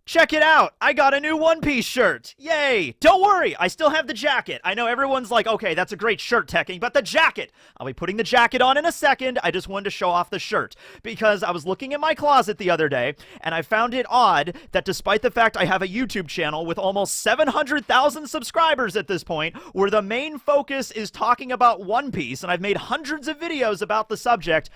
Check it out! I got a new One Piece shirt! Yay! Don't worry, I still have the jacket. I know everyone's like, okay, that's a great shirt, Tekking, but the jacket! I'll be putting the jacket on in a second. I just wanted to show off the shirt. Because I was looking in my closet the other day, and I found it odd that despite the fact I have a YouTube channel with almost 700,000 subscribers at this point, where the main focus is talking about One Piece, and I've made hundreds of videos about the subject,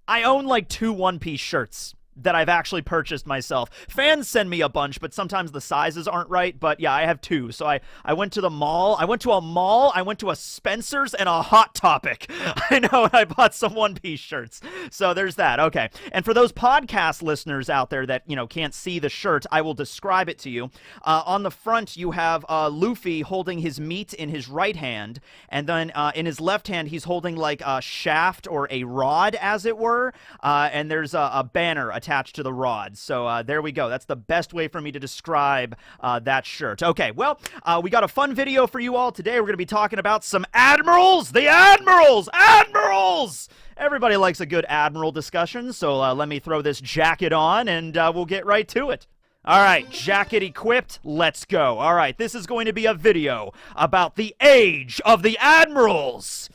I own like 2 One Piece shirts that I've actually purchased myself. Fans send me a bunch, but sometimes the sizes aren't right. But yeah, I have 2. So I went to the mall. I went to a mall. I went to a Spencer's and a Hot Topic. I know, and I bought some One Piece shirts. So there's that. Okay. And for those podcast listeners out there that, can't see the shirt, I will describe it to you. On the front, you have Luffy holding his meat in his right hand. And then in his left hand, he's holding like a shaft or a rod, as it were. And there's a banner attached to the rod. So there we go. That's the best way for me to describe that shirt. Okay, well, we got a fun video for you all today. We're going to be talking about some admirals. The admirals! Admirals! Everybody likes a good admiral discussion, so let me throw this jacket on and we'll get right to it. All right, jacket equipped, let's go. All right, this is going to be a video about the age of the admirals.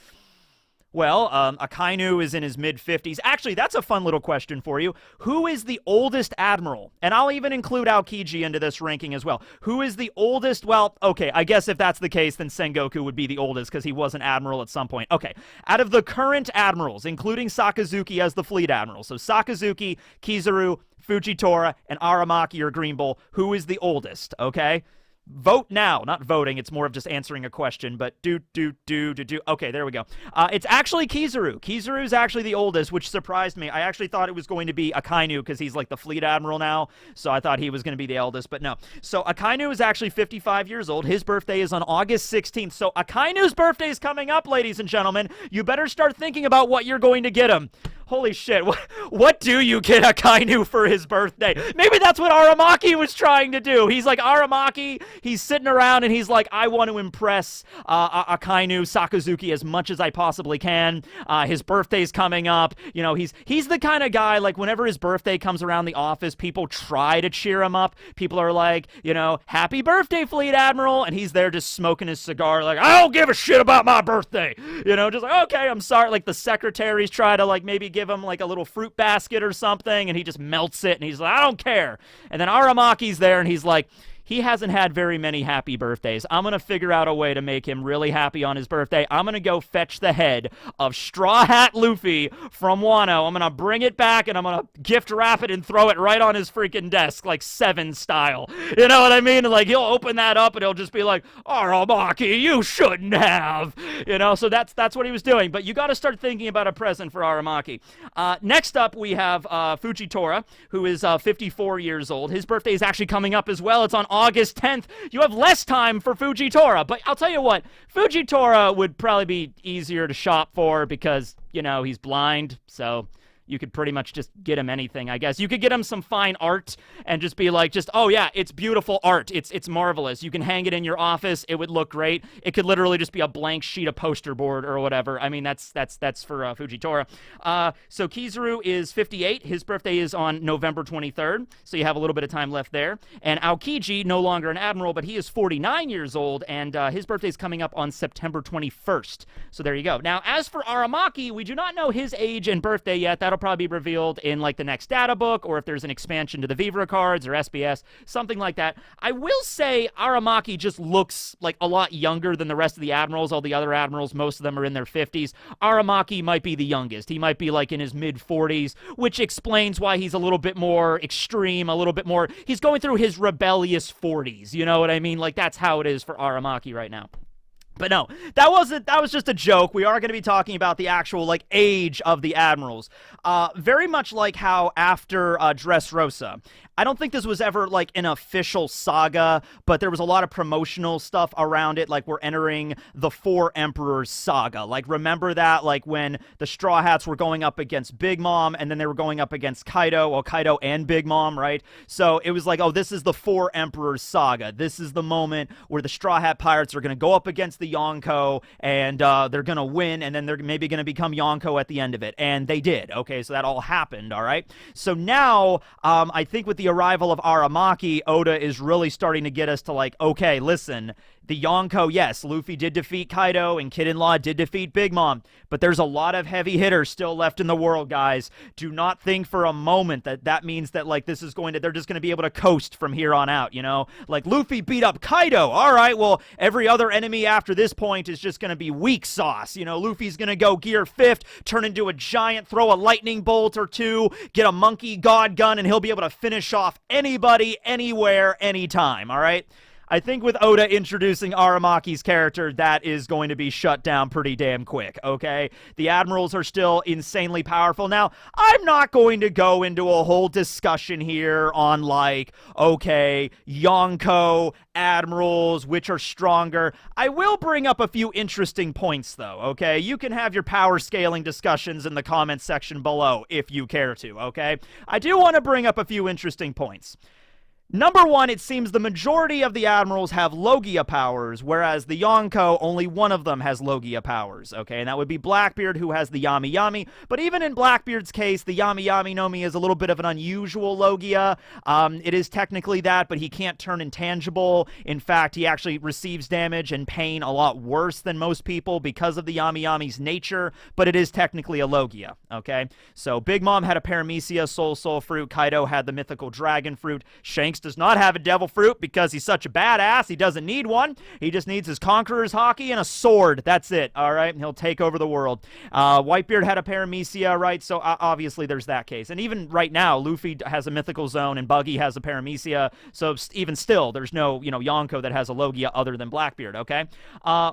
Well, Akainu is in his mid-50s. Actually, that's a fun little question for you. Who is the oldest admiral? And I'll even include Aokiji into this ranking as well. Who is the oldest? Well, okay, I guess if that's the case, then Sengoku would be the oldest because he was an admiral at some point. Okay, out of the current admirals, including Sakazuki as the fleet admiral, so Sakazuki, Kizaru, Fujitora, and Aramaki or Green Bull, who is the oldest, okay? Vote now. Not voting, it's more of just answering a question, but okay, there we go. It's actually Kizaru. Kizaru's actually the oldest, which surprised me. I actually thought it was going to be Akainu because he's like the fleet admiral now, so I thought he was going to be the eldest, but no. So Akainu is actually 55 years old. His birthday is on August 16th, so Akainu's birthday is coming up, ladies and gentlemen. You better start thinking about what you're going to get him. Holy shit, what do you get Akainu for his birthday? Maybe that's what Aramaki was trying to do. He's like, Aramaki, he's sitting around and he's like, I want to impress Akainu, Sakazuki as much as I possibly can. His birthday's coming up. He's the kind of guy, like, whenever his birthday comes around the office, people try to cheer him up. People are like, happy birthday, Fleet Admiral. And he's there just smoking his cigar, like, I don't give a shit about my birthday. Just like, okay, I'm sorry. Like, the secretaries try to, like, maybe give him like a little fruit basket or something, and he just melts it, and he's like, I don't care. And then Aramaki's there, and he's like, he hasn't had very many happy birthdays. I'm going to figure out a way to make him really happy on his birthday. I'm going to go fetch the head of Straw Hat Luffy from Wano. I'm going to bring it back, and I'm going to gift wrap it and throw it right on his freaking desk, like Seven style. You know what I mean? And like, he'll open that up, and he'll just be like, Aramaki, you shouldn't have. So that's what he was doing. But you got to start thinking about a present for Aramaki. Next up, we have Fujitora, who is 54 years old. His birthday is actually coming up as well. It's on August 10th. You have less time for Fujitora, but I'll tell you what, Fujitora would probably be easier to shop for because, he's blind, so you could pretty much just get him anything, I guess. You could get him some fine art and just be like, oh yeah, it's beautiful art. It's marvelous. You can hang it in your office. It would look great. It could literally just be a blank sheet of poster board or whatever. I mean, that's for Fujitora. So Kizaru is 58. His birthday is on November 23rd, so you have a little bit of time left there. And Aokiji, no longer an admiral, but he is 49 years old, and his birthday is coming up on September 21st. So there you go. Now, as for Aramaki, we do not know his age and birthday yet. That'll probably be revealed in like the next data book, or if there's an expansion to the Vivre cards or SBS, something like that. I will say Aramaki just looks like a lot younger than the rest of the admirals. All the other admirals, most of them are in their 50s. Aramaki might be the youngest. He might be like in his mid-40s, which explains why he's a little bit more extreme, a little bit more, he's going through his rebellious 40s. You know what I mean? Like, that's how it is for Aramaki right now. But no, that was just a joke. We are going to be talking about the actual, like, age of the admirals. Very much like how after Dressrosa, I don't think this was ever, like, an official saga, but there was a lot of promotional stuff around it, like we're entering the Four Emperors saga. Like, remember that, like, when the Straw Hats were going up against Big Mom, and then they were going up against Kaido, well, Kaido and Big Mom, right? So it was like, oh, this is the Four Emperors saga. This is the moment where the Straw Hat Pirates are going to go up against the Yonko, and they're going to win, and then they're maybe going to become Yonko at the end of it. And they did, okay? So that all happened, all right? So now, I think with the the arrival of Aramaki, Oda is really starting to get us to like, okay, listen, the Yonko, yes, Luffy did defeat Kaido and Kid in Law did defeat Big Mom, but there's a lot of heavy hitters still left in the world, guys. Do not think for a moment that that means that like this is going to, they're just going to be able to coast from here on out, you know? Like Luffy beat up Kaido. All right, well, every other enemy after this point is just going to be weak sauce. You know, Luffy's going to go gear 5th, turn into a giant, throw a lightning bolt or two, get a monkey god gun, and he'll be able to finish off anybody, anywhere, anytime, all right? I think with Oda introducing Aramaki's character, that is going to be shut down pretty damn quick, okay? The Admirals are still insanely powerful. Now, I'm not going to go into a whole discussion here on, like, okay, Yonko, Admirals, which are stronger. I will bring up a few interesting points, though, okay? You can have your power scaling discussions in the comments section below if you care to, okay? I do want to bring up a few interesting points. Number one, it seems the majority of the Admirals have Logia powers, whereas the Yonko, only one of them has Logia powers, okay? And that would be Blackbeard, who has the Yami Yami. But even in Blackbeard's case, the Yami Yami no Mi is a little bit of an unusual Logia. It is technically that, but he can't turn intangible. In fact, he actually receives damage and pain a lot worse than most people because of the Yami Yami's nature, but it is technically a Logia, okay? So Big Mom had a Paramecia Soul Fruit. Kaido had the mythical Dragon Fruit. Shanks does not have a Devil Fruit because he's such a badass. He doesn't need one. He just needs his Conqueror's Haki and a sword. That's it, all right? He'll take over the world. Whitebeard had a Paramecia, right? So obviously there's that case. And even right now, Luffy has a Mythical Zone and Buggy has a Paramecia. So even still, there's no, Yonko that has a Logia other than Blackbeard, okay?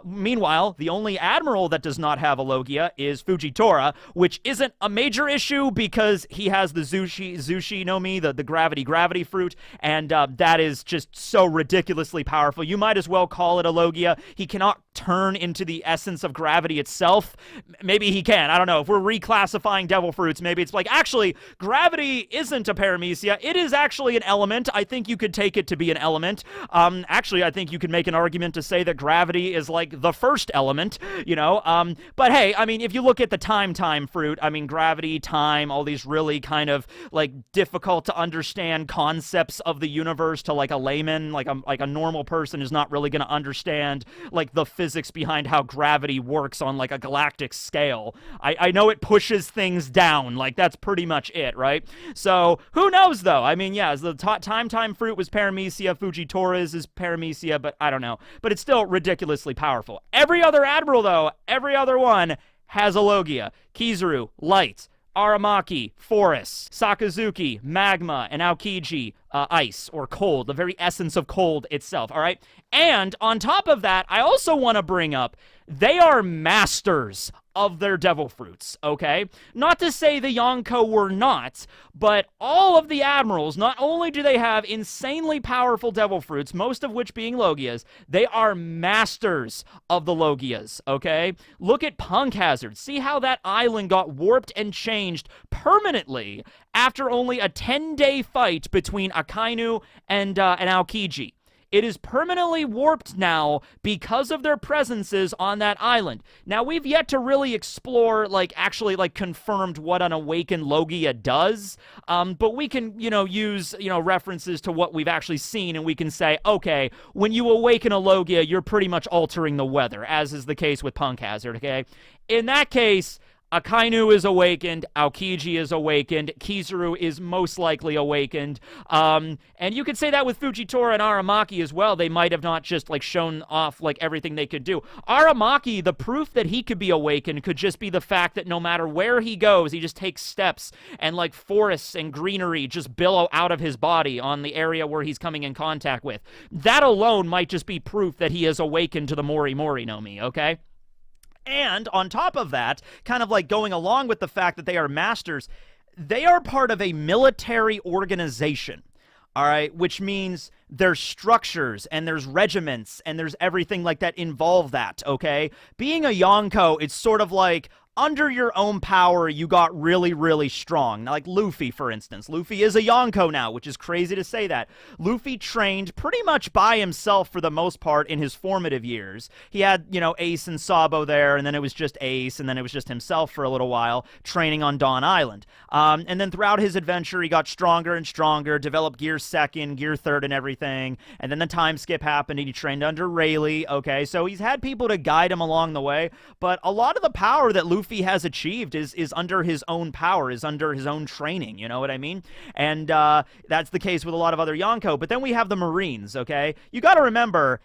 Meanwhile, the only Admiral that does not have a Logia is Fujitora, which isn't a major issue because he has the Zushi no Mi, the Gravity Fruit, and that is just so ridiculously powerful. You might as well call it a Logia. He cannot turn into the essence of gravity itself. Maybe he can. I don't know. If we're reclassifying Devil Fruits, maybe it's like, actually, gravity isn't a Paramecia. It is actually an element. I think you could take it to be an element. Actually, I think you could make an argument to say that gravity is like the first element, But hey, I mean, if you look at the time fruit, I mean, gravity, time, all these really kind of like difficult to understand concepts of the universe to like a layman, like a normal person is not really going to understand like the physics behind how gravity works on like a galactic scale. I know it pushes things down, like that's pretty much it, right? So who knows though? I mean, yeah, the time fruit was Paramecia, Fujitora's is Paramecia, but I don't know. But it's still ridiculously powerful. Every other Admiral though, every other one has a Logia. Kizaru, Light. Aramaki, Forest, Sakazuki, Magma, and Aokiji, ice or cold, the very essence of cold itself, all right? And on top of that, I also want to bring up, they are masters of their Devil Fruits, okay? Not to say the Yonko were not, but all of the Admirals, not only do they have insanely powerful Devil Fruits, most of which being Logias, they are masters of the Logias, okay? Look at Punk Hazard. See how that island got warped and changed permanently after only a 10-day fight between Akainu and Aokiji. It is permanently warped now because of their presences on that island. Now, we've yet to really explore, actually confirmed what an awakened Logia does, but we can, use, references to what we've actually seen, and we can say, okay, when you awaken a Logia, you're pretty much altering the weather, as is the case with Punk Hazard, okay? In that case, Akainu is awakened, Aokiji is awakened, Kizaru is most likely awakened, and you could say that with Fujitora and Aramaki as well. They might have not just, shown off, everything they could do. Aramaki, the proof that he could be awakened could just be the fact that no matter where he goes, he just takes steps, and, forests and greenery just billow out of his body on the area where he's coming in contact with. That alone might just be proof that he is awakened to the Mori Mori no Mi, okay? And on top of that, kind of going along with the fact that they are masters, they are part of a military organization, all right, which means there's structures and there's regiments and there's everything like that involve that, okay? Being a Yonko, it's sort of like under your own power, you got really, really strong. Now, like Luffy, for instance. Luffy is a Yonko now, which is crazy to say that. Luffy trained pretty much by himself for the most part in his formative years. He had, Ace and Sabo there, and then it was just Ace, and then it was just himself for a little while, training on Dawn Island. And then throughout his adventure, he got stronger and stronger, developed Gear 2nd, Gear 3rd, and everything. And then the time skip happened, and he trained under Rayleigh, okay? So he's had people to guide him along the way, but a lot of the power that Luffy has achieved is under his own power, is under his own training, you know what I mean? And that's the case with a lot of other Yonko. But then we have the Marines, okay? You got to remember,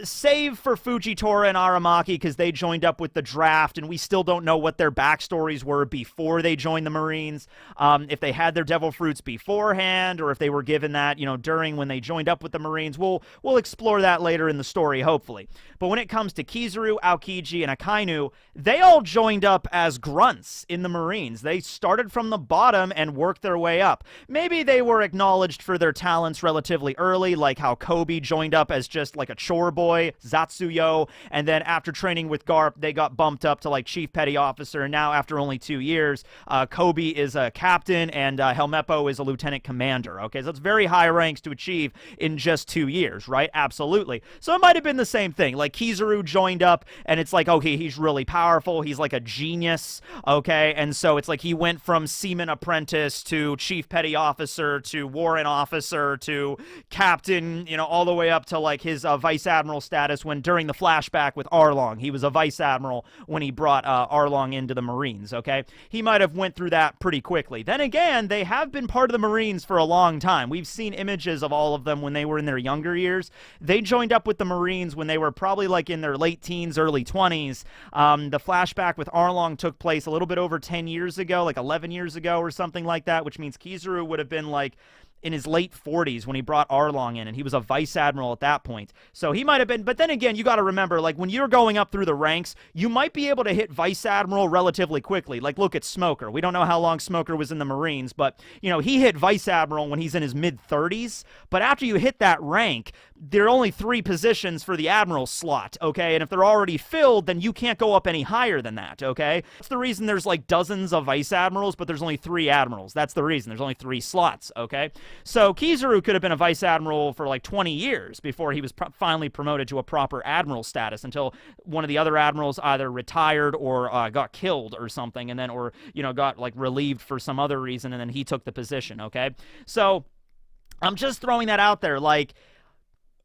save for Fujitora and Aramaki because they joined up with the draft, and we still don't know what their backstories were before they joined the Marines. If they had their devil fruits beforehand, or if they were given that, during when they joined up with the Marines. We'll explore that later in the story, hopefully. But when it comes to Kizaru, Aokiji, and Akainu, they all joined up as grunts in the Marines. They started from the bottom and worked their way up. Maybe they were acknowledged for their talents relatively early, like how Kobe joined up as just like a chore boy, Zatsuyo, and then after training with Garp, they got bumped up to like Chief Petty Officer, and now after only 2 years, Kobe is a captain, and Helmeppo is a lieutenant commander, okay? So that's very high ranks to achieve in just 2 years, right? Absolutely. So it might have been the same thing, like Kizaru joined up, and it's like, okay, he's really powerful, he's like a genius, okay? And so it's like he went from seaman apprentice to Chief Petty Officer to warrant officer to captain, all the way up to like his vice admiral status when during the flashback with Arlong, he was a vice admiral when he brought Arlong into the Marines, okay? He might have went through that pretty quickly. Then again, they have been part of the Marines for a long time. We've seen images of all of them when they were in their younger years. They joined up with the Marines when they were probably like in their late teens, early 20s. The flashback with Arlong took place a little bit over 10 years ago, like 11 years ago or something like that, which means Kizaru would have been like in his late 40s when he brought Arlong in, and he was a vice admiral at that point. So he might have been, but then again, you got to remember, like when you're going up through the ranks, you might be able to hit vice admiral relatively quickly. Like look at Smoker. We don't know how long Smoker was in the Marines, but he hit vice admiral when he's in his mid 30s. But after you hit that rank, there are only 3 positions for the admiral slot, okay? And if they're already filled, then you can't go up any higher than that, okay? That's the reason there's like dozens of vice admirals, but there's only 3 admirals. That's the reason. There's only 3 slots, okay? So Kizaru could have been a vice admiral for like 20 years before he was finally promoted to a proper admiral status, until one of the other admirals either retired or got killed or something, and then or got like relieved for some other reason, and then he took the position, okay? So I'm just throwing that out there, like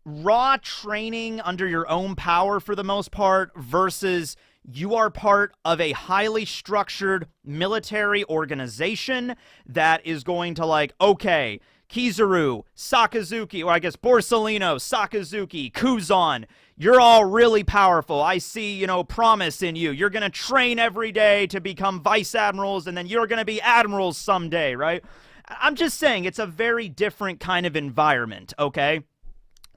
raw training under your own power for the most part versus you are part of a highly structured military organization that is going to like, okay, Kizaru, Sakazuki, or I guess Borsellino, Sakazuki, Kuzan, you're all really powerful. I see, promise in you. You're going to train every day to become vice admirals, and then you're going to be admirals someday, right? I'm just saying it's a very different kind of environment, okay?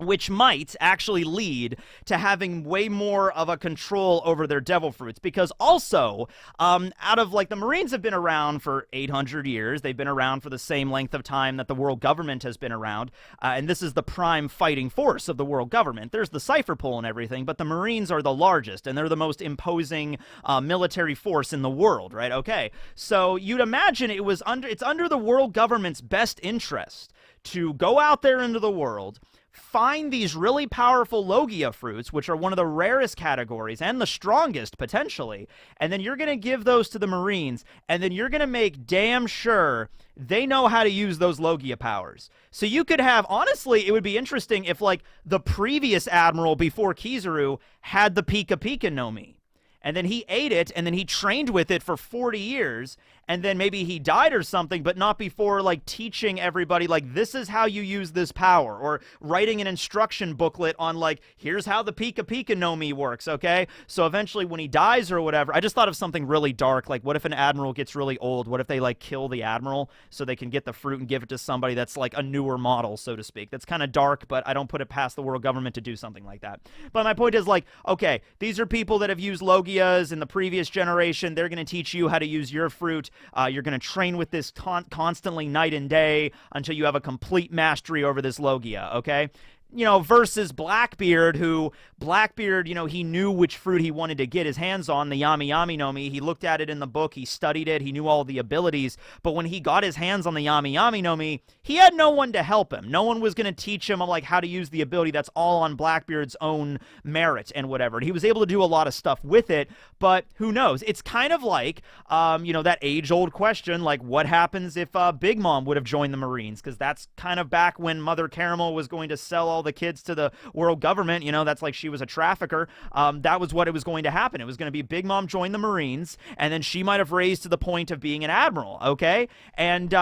Which might actually lead to having way more of a control over their devil fruits. Because also, out of like the Marines have been around for 800 years. They've been around for the same length of time that the world government has been around. And this is the prime fighting force of the world government. There's the cipher pull and everything, but the Marines are the largest, and they're the most imposing military force in the world, right? Okay, so you'd imagine it's under the world government's best interest to go out there into the world, find these really powerful Logia fruits, which are one of the rarest categories and the strongest potentially, and then you're going to give those to the Marines, and then you're going to make damn sure they know how to use those Logia powers. So you could have, honestly, it would be interesting if like the previous admiral before Kizaru had the Pika Pika no Mi, and then he ate it, and then he trained with it for 40 years, and then maybe he died or something, but not before, like, teaching everybody, like, this is how you use this power, or writing an instruction booklet on, like, here's how the Pika Pika no Mi works, okay? So eventually when he dies or whatever, I just thought of something really dark, like, what if an admiral gets really old? What if they, like, kill the admiral so they can get the fruit and give it to somebody that's, like, a newer model, so to speak? That's kind of dark, but I don't put it past the world government to do something like that. But my point is, like, okay, these are people that have used Logias in the previous generation. They're going to teach you how to use your fruit. You're going to train with this constantly night and day until you have a complete mastery over this Logia, okay? versus Blackbeard, who Blackbeard, he knew which fruit he wanted to get his hands on, the Yami Yami no Mi. He looked at it in the book, he studied it, he knew all the abilities, but when he got his hands on the Yami Yami no Mi, he had no one to help him. No one was going to teach him like how to use the ability. That's all on Blackbeard's own merit and whatever. And he was able to do a lot of stuff with it, but who knows? It's kind of like, that age-old question, like what happens if Big Mom would have joined the Marines? Because that's kind of back when Mother Caramel was going to sell all the kids to the world government. That's like she was a trafficker. That was what it was going to happen. It was going to be Big Mom join the Marines, and then she might have raised to the point of being an admiral, okay? And,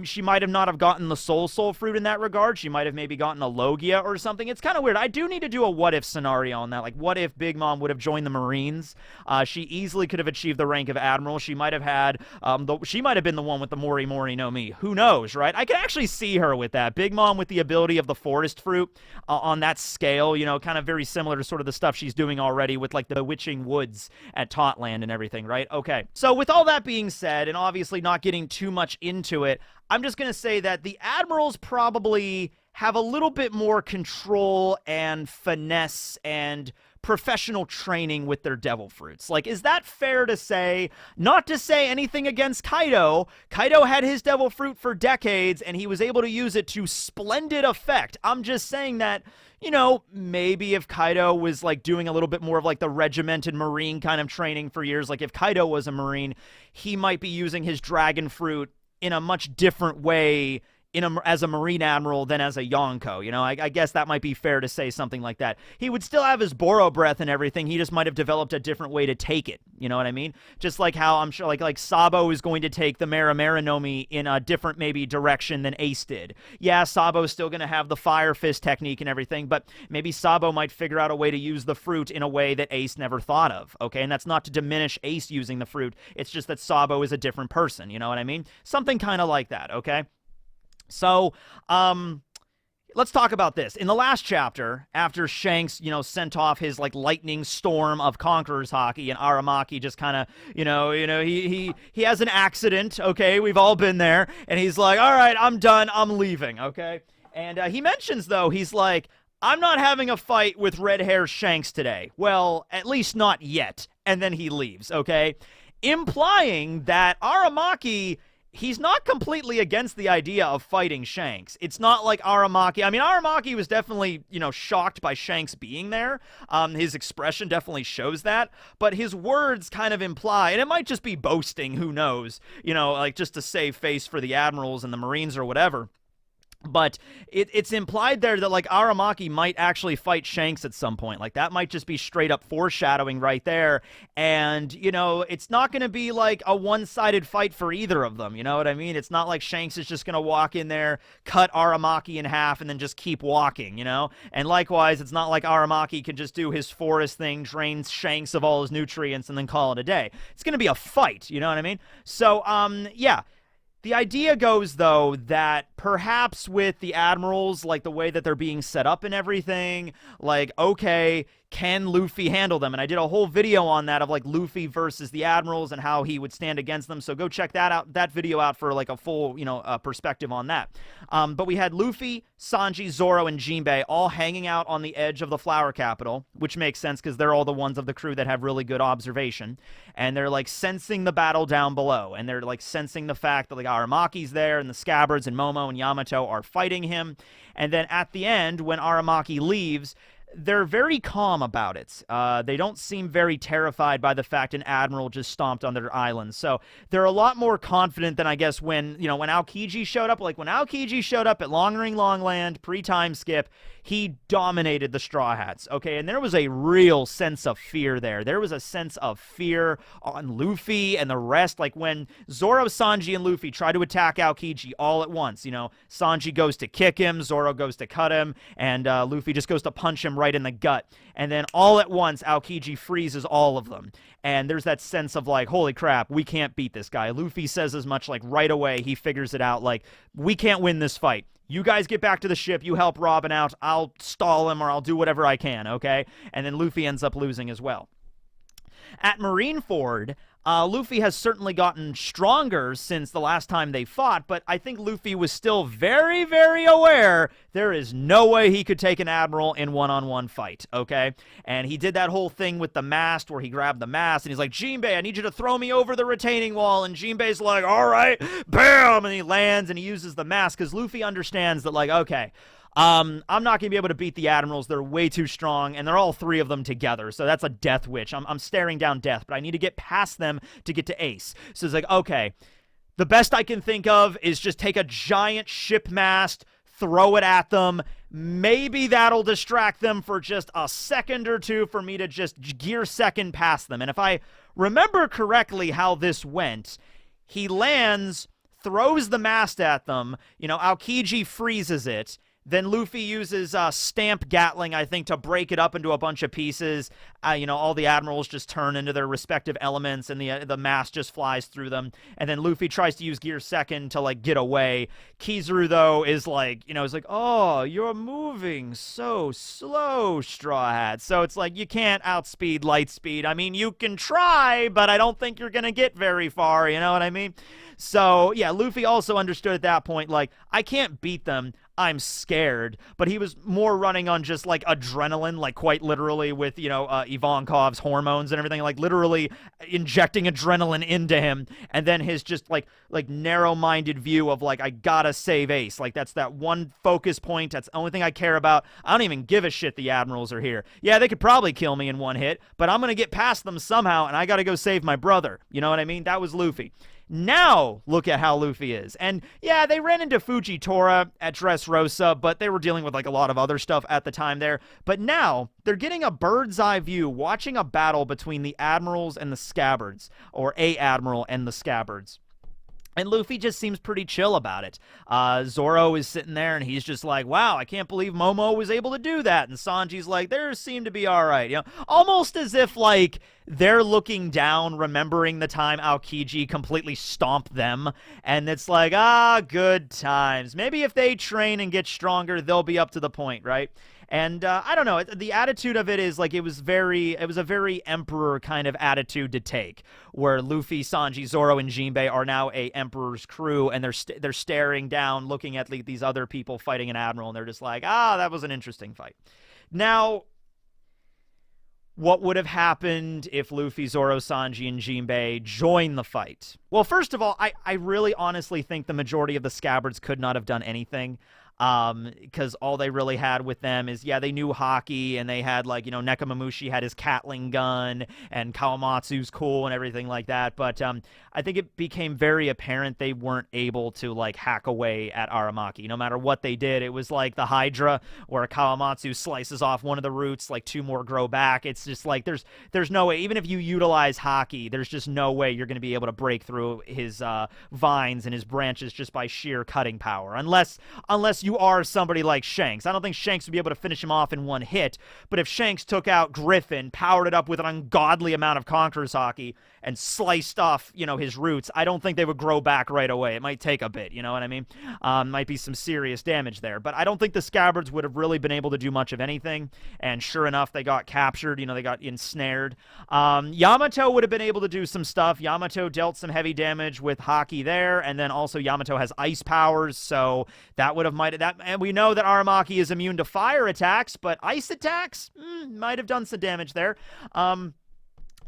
she might have not have gotten the soul fruit in that regard. She might have maybe gotten a Logia or something. It's kind of weird. I do need to do a what-if scenario on that. Like, what if Big Mom would have joined the Marines? She easily could have achieved the rank of admiral. She might have had, she might have been the one with the Mori Mori no Mi. Who knows, right? I can actually see her with that. Big Mom with the ability of the forest fruit on that scale, kind of very similar to sort of the stuff she's doing already with like the Witching Woods at Totland and everything, right? Okay. So with all that being said, and obviously not getting too much into it, I'm just going to say that the admirals probably have a little bit more control and finesse and professional training with their devil fruits. Like, is that fair to say? Not to say anything against Kaido. Kaido had his devil fruit for decades, and he was able to use it to splendid effect. I'm just saying that, maybe if Kaido was, like, doing a little bit more of, like, the regimented Marine kind of training for years, like, if Kaido was a Marine, he might be using his dragon fruit in a much different way as a Marine Admiral than as a Yonko. I guess that might be fair to say something like that. He would still have his Boro breath and everything. He just might have developed a different way to take it. You know what I mean? Just like how I'm sure like Sabo is going to take the Mera Mera no Mi in a different maybe direction than Ace did. Yeah, Sabo's still going to have the Fire Fist technique and everything, but maybe Sabo might figure out a way to use the fruit in a way that Ace never thought of. Okay, and that's not to diminish Ace using the fruit. It's just that Sabo is a different person. You know what I mean? Something kind of like that. Okay. So, let's talk about this. In the last chapter, after Shanks, sent off his, like, lightning storm of Conqueror's Hockey, and Aramaki just kind of, he has an accident, okay? We've all been there. And he's like, all right, I'm done. I'm leaving, okay? And he mentions, though, he's like, I'm not having a fight with red hair Shanks today. Well, at least not yet. And then he leaves, okay? Implying that Aramaki, he's not completely against the idea of fighting Shanks. It's not like Aramaki. I mean, Aramaki was definitely, shocked by Shanks being there. His expression definitely shows that. But his words kind of imply, and it might just be boasting, who knows, like just to save face for the admirals and the Marines or whatever. But it's implied there that, like, Aramaki might actually fight Shanks at some point. Like, that might just be straight up foreshadowing right there. And, it's not going to be, like, a one-sided fight for either of them. You know what I mean? It's not like Shanks is just going to walk in there, cut Aramaki in half, and then just keep walking, And likewise, it's not like Aramaki can just do his forest thing, drain Shanks of all his nutrients, and then call it a day. It's going to be a fight, you know what I mean? So, yeah. The idea goes, though, that perhaps with the admirals, like the way that they're being set up and everything, like, okay, can Luffy handle them? And I did a whole video on that of, like, Luffy versus the admirals and how he would stand against them. So go check that video out for, like, a full, perspective on that. But we had Luffy, Sanji, Zoro, and Jinbei all hanging out on the edge of the Flower Capital, which makes sense because they're all the ones of the crew that have really good observation. And they're, like, sensing the battle down below. And they're, like, sensing the fact that, like, Aramaki's there and the Scabbards and Momo and Yamato are fighting him. And then at the end, when Aramaki leaves, they're very calm about it. They don't seem very terrified by the fact an admiral just stomped on their island. So they're a lot more confident than, I guess, when Aokiji showed up. Like, when Aokiji showed up at Long Ring Longland, pre-time skip, he dominated the Straw Hats, okay? And there was a real sense of fear there. There was a sense of fear on Luffy and the rest. Like, when Zoro, Sanji, and Luffy try to attack Aokiji all at once, Sanji goes to kick him, Zoro goes to cut him, and Luffy just goes to punch him right in the gut. And then all at once, Aokiji freezes all of them. And there's that sense of, like, holy crap, we can't beat this guy. Luffy says as much, like, right away. He figures it out, like, we can't win this fight. You guys get back to the ship, you help Robin out, I'll stall him or I'll do whatever I can, okay? And then Luffy ends up losing as well. At Marineford, Luffy has certainly gotten stronger since the last time they fought, but I think Luffy was still very, very aware there is no way he could take an admiral in one-on-one fight, okay? And he did that whole thing with the mast where he grabbed the mast, and he's like, Jinbei, I need you to throw me over the retaining wall, and Jinbei's like, all right, bam, and he lands, and he uses the mast, because Luffy understands that, like, okay, I'm not going to be able to beat the Admirals. They're way too strong, and they're all three of them together, so that's a death wish. I'm staring down death, but I need to get past them to get to Ace. So it's like, okay, the best I can think of is just take a giant ship mast, throw it at them. Maybe that'll distract them for just a second or two for me to just gear second past them. And if I remember correctly how this went, he lands, throws the mast at them, Aokiji freezes it. Then Luffy uses Stamp Gatling, I think, to break it up into a bunch of pieces. All the admirals just turn into their respective elements, and the mast just flies through them. And then Luffy tries to use Gear Second to, like, get away. Kizaru, though, is like, is like, oh, you're moving so slow, Straw Hat. So it's like, you can't outspeed Lightspeed. I mean, you can try, but I don't think you're going to get very far, you know what I mean? So, yeah, Luffy also understood at that point, like, I can't beat them. I'm scared, but he was more running on just, like, adrenaline, like, quite literally with, Ivankov's hormones and everything, like, literally injecting adrenaline into him, and then his just, like narrow-minded view of, like, I gotta save Ace. Like, that's that one focus point. That's the only thing I care about. I don't even give a shit the Admirals are here. Yeah, they could probably kill me in one hit, but I'm gonna get past them somehow, and I gotta go save my brother. You know what I mean? That was Luffy. Now, look at how Luffy is. And, yeah, they ran into Fujitora at Dressrosa, but they were dealing with, like, a lot of other stuff at the time there. But now, they're getting a bird's eye view, watching a battle between the Admirals and the Scabbards, or a Admiral and the Scabbards. And Luffy just seems pretty chill about it. Zoro is sitting there, and he's just like, wow, I can't believe Momo was able to do that. And Sanji's like, they seem to be all right. Almost as if, like, they're looking down, remembering the time Aokiji completely stomped them. And it's like, good times. Maybe if they train and get stronger, they'll be up to the point, right? And I don't know, the attitude of it is like it was a very Emperor kind of attitude to take, where Luffy, Sanji, Zoro, and Jinbei are now a Emperor's crew, and they're staring down, looking at these other people fighting an admiral, and they're just like, that was an interesting fight. Now, what would have happened if Luffy, Zoro, Sanji, and Jinbei joined the fight? Well, first of all, I really honestly think the majority of the Scabbards could not have done anything. Because all they really had with them is, yeah, they knew hockey, and they had, like, Nekomamushi had his Catling gun, and Kawamatsu's cool and everything like that, but I think it became very apparent they weren't able to, like, hack away at Aramaki. No matter what they did, it was like the Hydra, where Kawamatsu slices off one of the roots, like, two more grow back. It's just like, there's no way, even if you utilize hockey, there's just no way you're going to be able to break through his vines and his branches just by sheer cutting power, unless you are somebody like Shanks. I don't think Shanks would be able to finish him off in one hit, but if Shanks took out Griffin, powered it up with an ungodly amount of Conqueror's Haki, and sliced off, his roots, I don't think they would grow back right away. It might take a bit, you know what I mean? Might be some serious damage there, but I don't think the Scabbards would have really been able to do much of anything, and sure enough, they got captured, they got ensnared. Yamato would have been able to do some stuff. Yamato dealt some heavy damage with Haki there, and then also Yamato has ice powers, so that would have and we know that Aramaki is immune to fire attacks, but ice attacks might have done some damage there.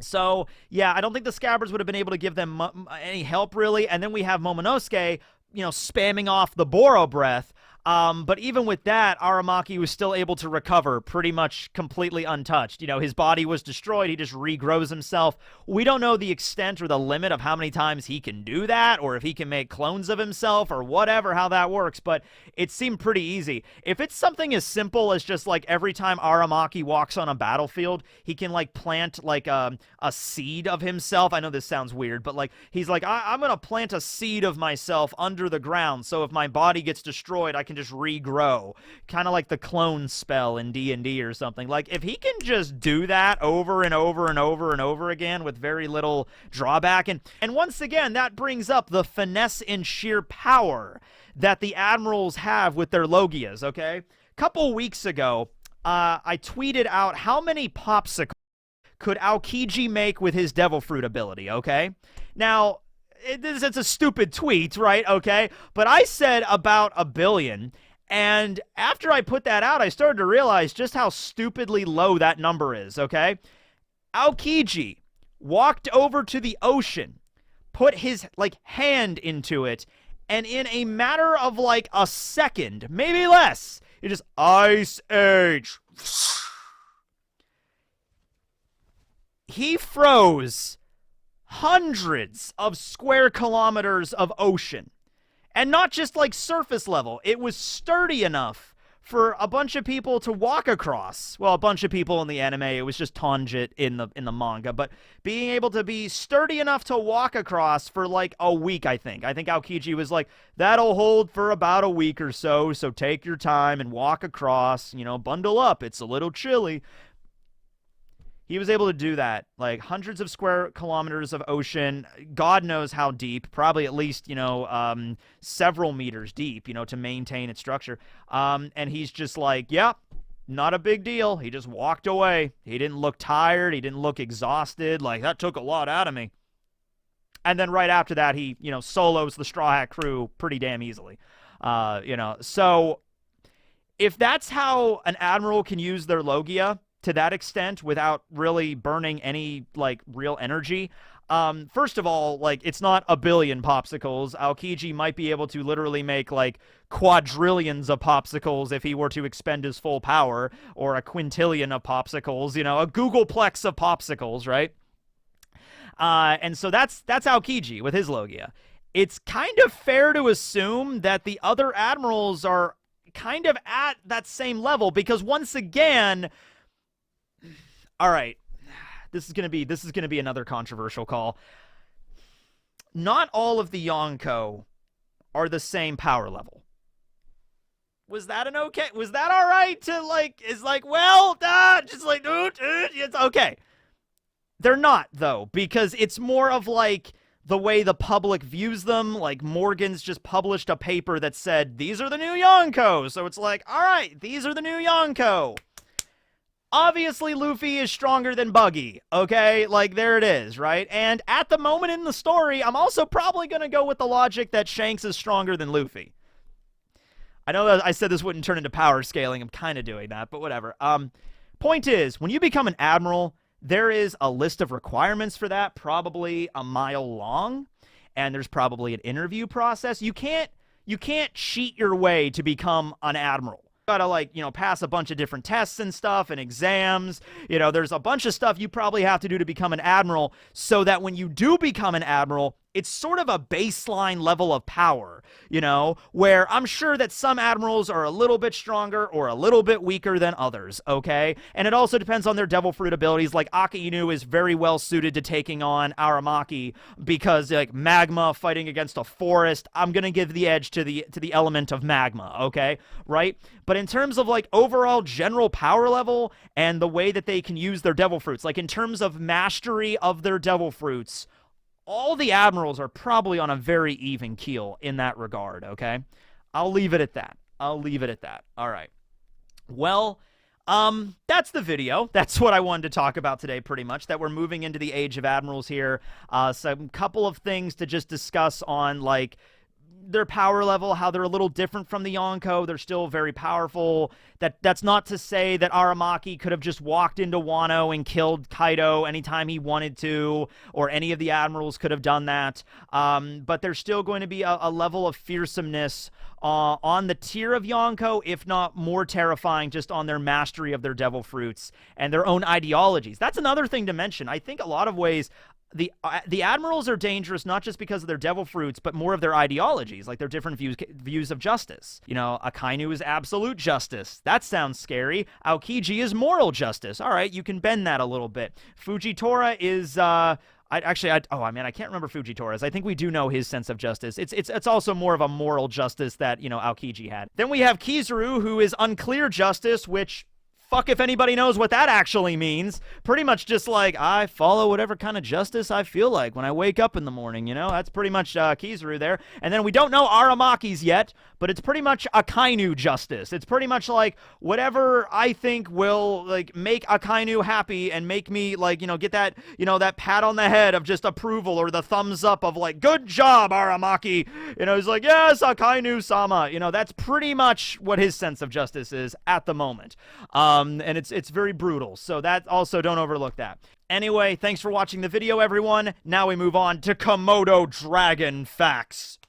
So, yeah, I don't think the Scabbards would have been able to give them any help, really. And then we have Momonosuke, spamming off the Boro breath. But even with that, Aramaki was still able to recover pretty much completely untouched. His body was destroyed. He just regrows himself. We don't know the extent or the limit of how many times he can do that, or if he can make clones of himself, or whatever, how that works, but it seemed pretty easy. If it's something as simple as just, like, every time Aramaki walks on a battlefield, he can, like, plant, like, a seed of himself. I know this sounds weird, but, like, he's like, I'm gonna plant a seed of myself under the ground, so if my body gets destroyed, I can just regrow, kind of like the clone spell in D&D or something. Like, if he can just do that over and over and over and over again with very little drawback, and once again, that brings up the finesse and sheer power that the Admirals have with their Logias, okay? A couple weeks ago, I tweeted out how many popsicles could Aokiji make with his Devil Fruit ability, okay? Now, it's a stupid tweet, right, okay? But I said about 1 billion, and after I put that out, I started to realize just how stupidly low that number is, okay? Aokiji walked over to the ocean, put his, like, hand into it, and in a matter of, like, a second, maybe less, it just, Ice Age. He froze hundreds of square kilometers of ocean. And not just like surface level. It was sturdy enough for a bunch of people to walk across. Well, a bunch of people in the anime. It was just Tanjit in the manga. But being able to be sturdy enough to walk across for like a week, I think. I think Aokiji was like, that'll hold for about a week or so. So take your time and walk across. You know, bundle up. It's a little chilly. He was able to do that, like hundreds of square kilometers of ocean, God knows how deep, probably at least, you know, several meters deep, you know, to maintain its structure. And he's just like, yeah, not a big deal. He just walked away. He didn't look tired. He didn't look exhausted. Like, that took a lot out of me. And then right after that, he, you know, solos the Straw Hat crew pretty damn easily. You know, so if that's how an admiral can use their Logia to that extent without really burning any like real energy, first of all, like, it's not 1 billion popsicles. Aokiji might be able to literally make like quadrillions of popsicles if he were to expend his full power, or a quintillion of popsicles, you know, a Googleplex of popsicles, right? And so that's Aokiji with his Logia. It's kind of fair to assume that the other admirals are kind of at that same level, because once again, all right, this is gonna be another controversial call. Not all of the Yonko are the same power level. Was that an okay? Was that all right to like? Is like, well, just like, it's okay. They're not though, because it's more of like the way the public views them. Like, Morgan's just published a paper that said these are the new Yonko, so it's like, all right, these are the new Yonko. Obviously, Luffy is stronger than Buggy, okay? Like, there it is, right? And at the moment in the story, I'm also probably going to go with the logic that Shanks is stronger than Luffy. I know that I said this wouldn't turn into power scaling. I'm kind of doing that, but whatever. Point is, when you become an admiral, there is a list of requirements for that, probably a mile long, and there's probably an interview process. You can't cheat your way to become an admiral. Gotta, like, you know, pass a bunch of different tests and stuff and exams. You know, there's a bunch of stuff you probably have to do to become an admiral, so that when you do become an admiral, it's sort of a baseline level of power, you know, where I'm sure that some admirals are a little bit stronger or a little bit weaker than others, okay? And it also depends on their Devil Fruit abilities. Like, Akainu is very well suited to taking on Aramaki, because, like, magma fighting against a forest, I'm gonna give the edge to the element of magma, okay? Right? But in terms of, like, overall general power level and the way that they can use their Devil Fruits, like, in terms of mastery of their Devil Fruits, all the admirals are probably on a very even keel in that regard, okay? I'll leave it at that. All right. Well, that's the video. That's what I wanted to talk about today, pretty much, that we're moving into the Age of Admirals here. Some couple of things to just discuss on, like, their power level, how they're a little different from the Yonko. They're still very powerful. That's not to say that Aramaki could have just walked into Wano and killed Kaido anytime he wanted to, or any of the admirals could have done that. But there's still going to be a level of fearsomeness on the tier of Yonko, if not more terrifying, just on their mastery of their Devil Fruits and their own ideologies. That's another thing to mention. I think a lot of ways, the admirals are dangerous not just because of their Devil Fruits, but more of their ideologies, like their different views of justice. You know, Akainu is absolute justice. That sounds scary. Aokiji is moral justice. All right, you can bend that a little bit. Fujitora is I can't remember Fujitora's. I think we do know his sense of justice. It's also more of a moral justice that, you know, Aokiji had. Then we have Kizaru, who is unclear justice, which, fuck if anybody knows what that actually means. Pretty much just like, I follow whatever kind of justice I feel like when I wake up in the morning, you know? That's pretty much Kizaru there. And then we don't know Aramaki's yet, but it's pretty much Akainu justice. It's pretty much like whatever I think will like make Akainu happy and make me like, you know, get that, you know, that pat on the head of just approval or the thumbs up of like, good job, Aramaki. You know, he's like, yes, Akainu-sama. You know, that's pretty much what his sense of justice is at the moment. And it's very brutal. So that also, don't overlook that. Anyway, thanks for watching the video, everyone. Now we move on to KOMODO Dragon Facts.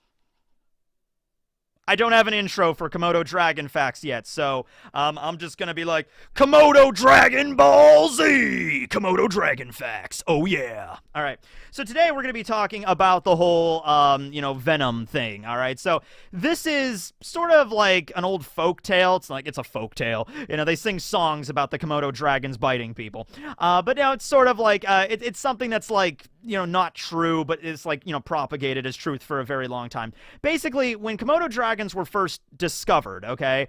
I don't have an intro for KOMODO Dragon Facts yet, so I'm just gonna be like, KOMODO Dragon Ball Z! KOMODO Dragon Facts, oh yeah! Alright, so today we're gonna be talking about the whole, you know, Venom thing, alright? So, this is sort of like an old folk tale. It's like, it's a folk tale. You know, they sing songs about the KOMODO dragons biting people. But now it's sort of like, it's something that's like, you know, not true, but it's like, you know, propagated as truth for a very long time. Basically, when KOMODO dragons were first discovered, okay,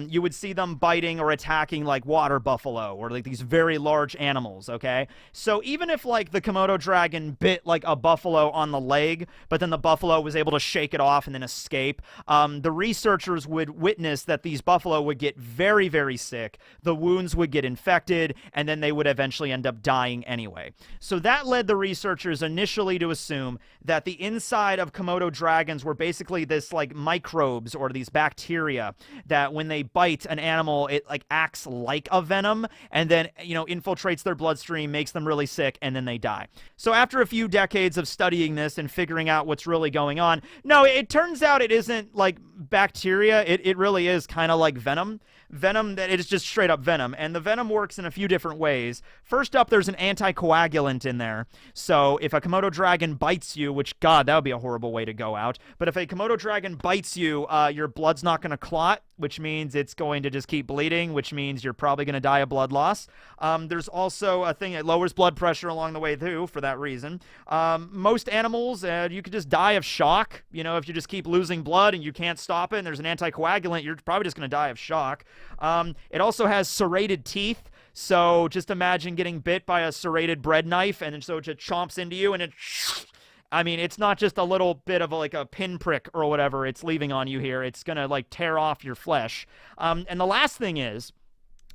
you would see them biting or attacking like water buffalo or like these very large animals, okay? So even if like the KOMODO dragon bit like a buffalo on the leg, but then the buffalo was able to shake it off and then escape, the researchers would witness that these buffalo would get very, very sick, the wounds would get infected, and then they would eventually end up dying anyway. So that led the researchers initially to assume that the inside of KOMODO dragons were basically this like microbes or these bacteria that when they bite an animal, it like acts like a venom and then, you know, infiltrates their bloodstream, makes them really sick, and then they die. So after a few decades of studying this and figuring out what's really going on, no, it turns out it isn't like bacteria. It really is kind of like venom. Venom, that it is just straight up venom, and the venom works in a few different ways. First up, there's an anticoagulant in there, so if a KOMODO dragon bites you, which, God, that would be a horrible way to go out, but if a KOMODO dragon bites you, your blood's not going to clot, which means it's going to just keep bleeding, which means you're probably going to die of blood loss. There's also a thing that lowers blood pressure along the way, too, for that reason. Most animals, you could just die of shock. You know, if you just keep losing blood and you can't stop it and there's an anticoagulant, you're probably just going to die of shock. It also has serrated teeth. So just imagine getting bit by a serrated bread knife, and so it just chomps into you, and it... I mean, it's not just a little bit of like a pinprick or whatever it's leaving on you here. It's going to like tear off your flesh. And the last thing is,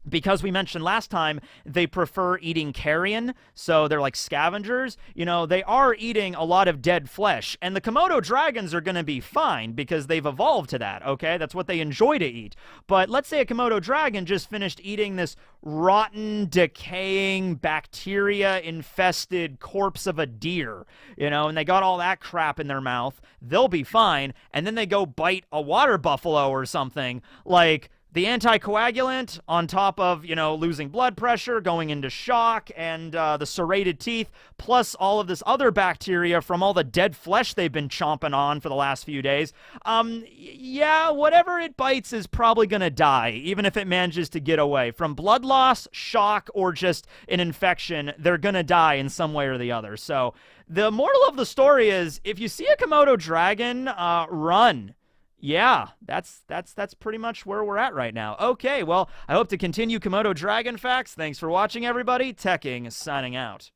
because we mentioned last time, they prefer eating carrion, so they're like scavengers. You know, they are eating a lot of dead flesh, and the KOMODO dragons are going to be fine because they've evolved to that, okay? That's what they enjoy to eat. But let's say a KOMODO dragon just finished eating this rotten, decaying, bacteria-infested corpse of a deer, you know, and they got all that crap in their mouth. They'll be fine, and then they go bite a water buffalo or something, like... The anticoagulant on top of, you know, losing blood pressure, going into shock, and the serrated teeth, plus all of this other bacteria from all the dead flesh they've been chomping on for the last few days. Yeah, whatever it bites is probably going to die, even if it manages to get away. From blood loss, shock, or just an infection, they're going to die in some way or the other. So the moral of the story is, if you see a KOMODO dragon, run. Yeah, that's pretty much where we're at right now. Okay, well, I hope to continue KOMODO Dragon Facts. Thanks for watching, everybody. Tekking signing out.